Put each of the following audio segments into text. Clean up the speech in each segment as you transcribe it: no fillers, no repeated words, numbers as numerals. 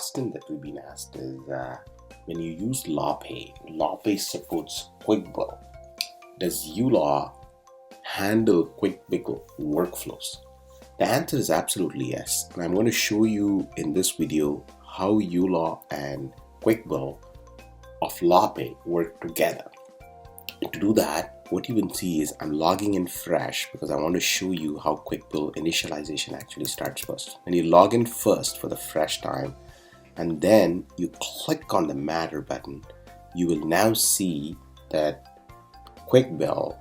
question that we've been asked is when you use LawPay supports QuickBill. Does uLaw handle QuickBill workflows? The answer is absolutely yes, and I'm going to show you in this video how uLaw and QuickBill of LawPay work together. And to do that, what you will see is I'm logging in fresh because I want to show you how QuickBill initialization actually starts first. When you log in first for the fresh time and then you click on the Matter button, you will now see that QuickBill,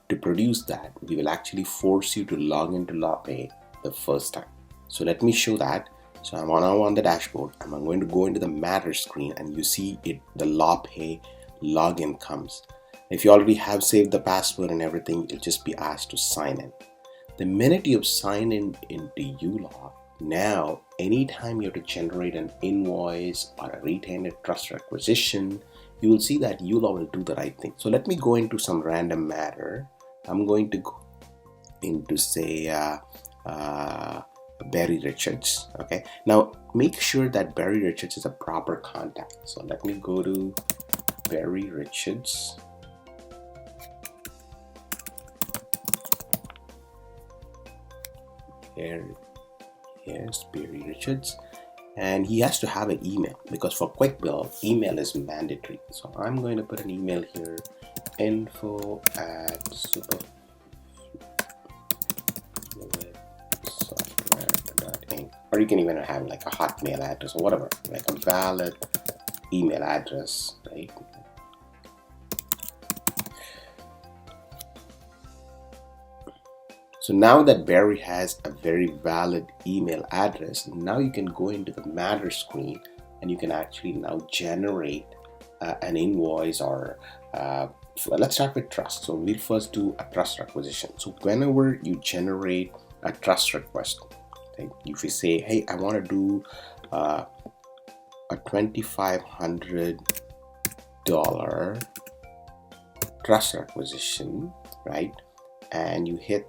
to produce that, we will actually force you to log into LawPay the first time. So let me show that. So I'm now on the dashboard and I'm going to go into the Matter screen, and you see it, the LawPay login comes. If you already have saved the password and everything, you'll just be asked to sign in. The minute you sign in into uLaw, now anytime you have to generate an invoice or a retained trust requisition, you will see that uLaw will do the right thing. So let me go into some random matter. I'm going to go into say Barry Richards. Okay, now make sure that Barry Richards is a proper contact. So let me go to Barry Richards. Here's Barry Richards, and he has to have an email because for QuickBill, email is mandatory. So I'm going to put an email here, info@supersoftware.inc, or you can even have like a Hotmail address or whatever, like a valid email address, right? So now that Barry has a very valid email address, now you can go into the Matter screen and you can actually now generate an invoice or let's start with trust. So we'll first do a trust requisition. So whenever you generate a trust request, okay, if you say, hey, I want to do a $2,500 trust requisition, right? And you hit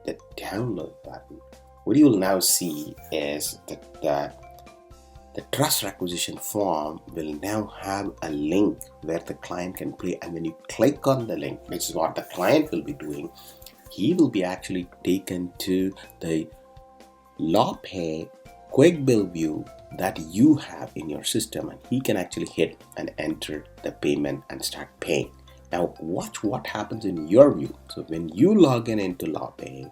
the download button, what you will now see is that the trust requisition form will now have a link where the client can pay, and when you click on the link, which is what the client will be doing, he will be actually taken to the LawPay QuickBill view that you have in your system, and he can actually hit and enter the payment and start paying. Now watch what happens in your view. So when you log in into LawPay,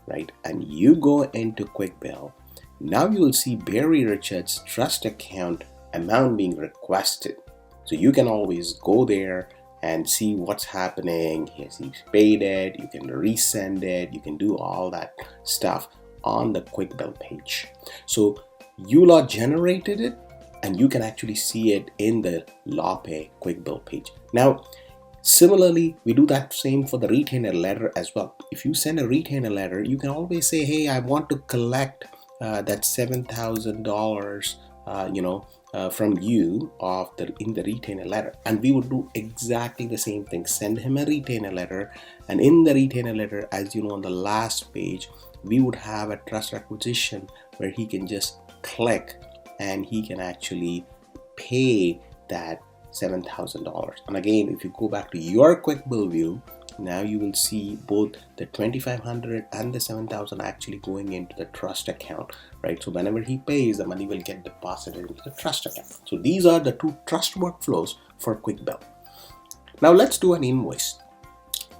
right, and you go into QuickBill, now you will see Barry Richards' trust account amount being requested. So you can always go there and see what's happening. He's paid it, you can resend it, you can do all that stuff on the QuickBill page. So uLaw generated it, and you can actually see it in the LawPay QuickBill page. Now similarly, we do that same for the retainer letter as well. If you send a retainer letter, you can always say, hey, I want to collect that $7,000 from you in the retainer letter, and we would do exactly the same thing. Send him a retainer letter, and in the retainer letter, as you know, on the last page, we would have a trust requisition where he can just click and he can actually pay that $7,000. And again, if you go back to your QuickBill view, now you will see both the $2,500 and the $7,000 actually going into the trust account, right? So whenever he pays, the money will get deposited into the trust account. So these are the two trust workflows for QuickBill. Now let's do an invoice.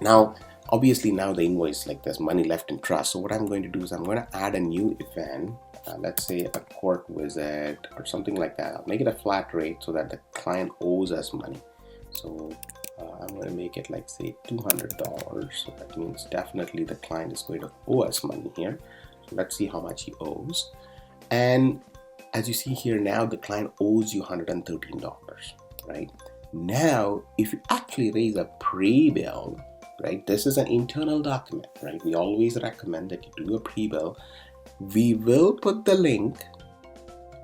Now obviously now the invoice, like there's money left in trust. So what I'm going to do is I'm going to add a new event. Let's say a court visit or something like that. I'll make it a flat rate so that the client owes us money. So I'm going to make it like say $200. So that means definitely the client is going to owe us money here. So let's see how much he owes. And as you see here, now the client owes you $113, right? Now, if you actually raise a pre-bill, right? This is an internal document, right? We always recommend that you do a pre-bill. We will put the link,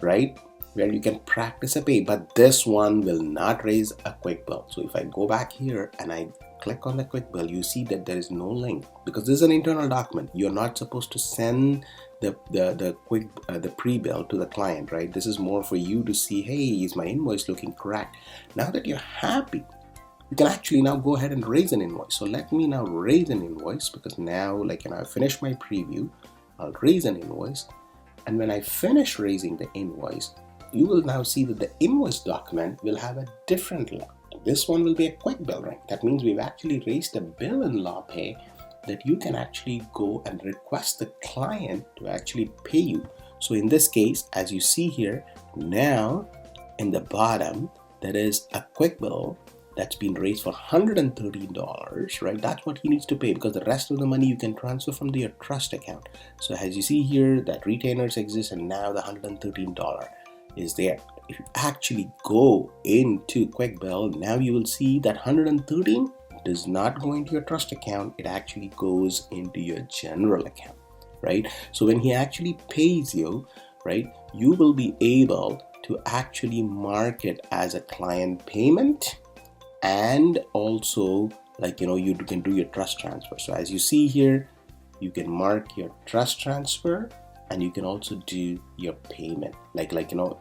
right, where you can practice a pay, but this one will not raise a QuickBill. So if I go back here and I click on the QuickBill, you see that there is no link because this is an internal document. You're not supposed to send the pre-bill to the client, right? This is more for you to see, hey, is my invoice looking correct? Now that you're happy, you can actually now go ahead and raise an invoice. So let me now raise an invoice because now, I finished my preview. I'll raise an invoice, and when I finish raising the invoice, you will now see that the invoice document will have a different link. This one will be a QuickBill link. That means we've actually raised a bill in LawPay that you can actually go and request the client to actually pay you. So in this case, as you see here, now in the bottom, there is a QuickBill that's been raised for $113, right? That's what he needs to pay because the rest of the money you can transfer from your trust account. So as you see here, that retainers exist and now the $113 is there. If you actually go into QuickBill, now you will see that $113 does not go into your trust account. It actually goes into your general account, right? So when he actually pays you, right, you will be able to actually mark it as a client payment, and also you can do your trust transfer. So as you see here, you can mark your trust transfer and you can also do your payment.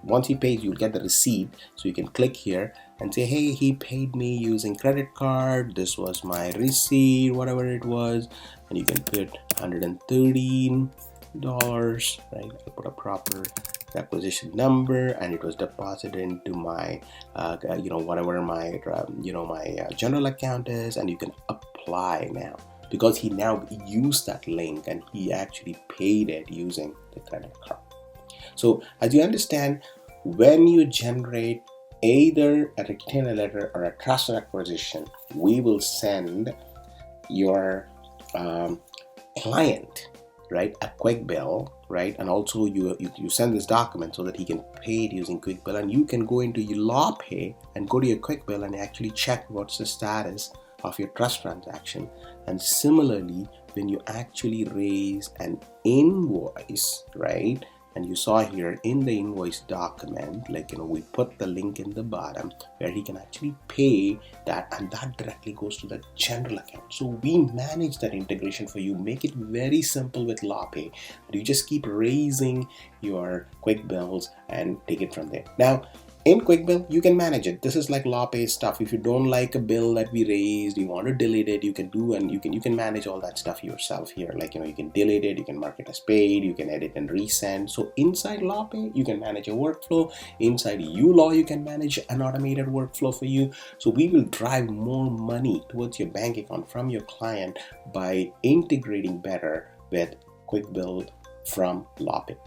Once he pays, you'll get the receipt. So you can click here and say, hey, he paid me using credit card. This was my receipt, whatever it was. And you can put $113, right? I put a proper requisition number and it was deposited into my whatever my my general account is, and you can apply now because he now used that link and he actually paid it using the credit card. So as you understand, when you generate either a retainer letter or a trust requisition, we will send your client, right, a QuickBill, right, and also you send this document so that he can pay it using QuickBill, and you can go into your LawPay and go to your QuickBill and actually check what's the status of your trust transaction. And similarly, when you actually raise an invoice, right, and you saw here in the invoice document, we put the link in the bottom where he can actually pay that, and that directly goes to the general account. So we manage that integration for you, make it very simple with LawPay. You just keep raising your QuickBills and take it from there. Now, in QuickBill, you can manage it. This is like LawPay stuff. If you don't like a bill that we raised, you want to delete it, you can do, and you can manage all that stuff yourself here. You can delete it, you can mark it as paid, you can edit and resend. So inside LawPay, you can manage a workflow. Inside uLaw, you can manage an automated workflow for you. So we will drive more money towards your bank account from your client by integrating better with QuickBill from LawPay.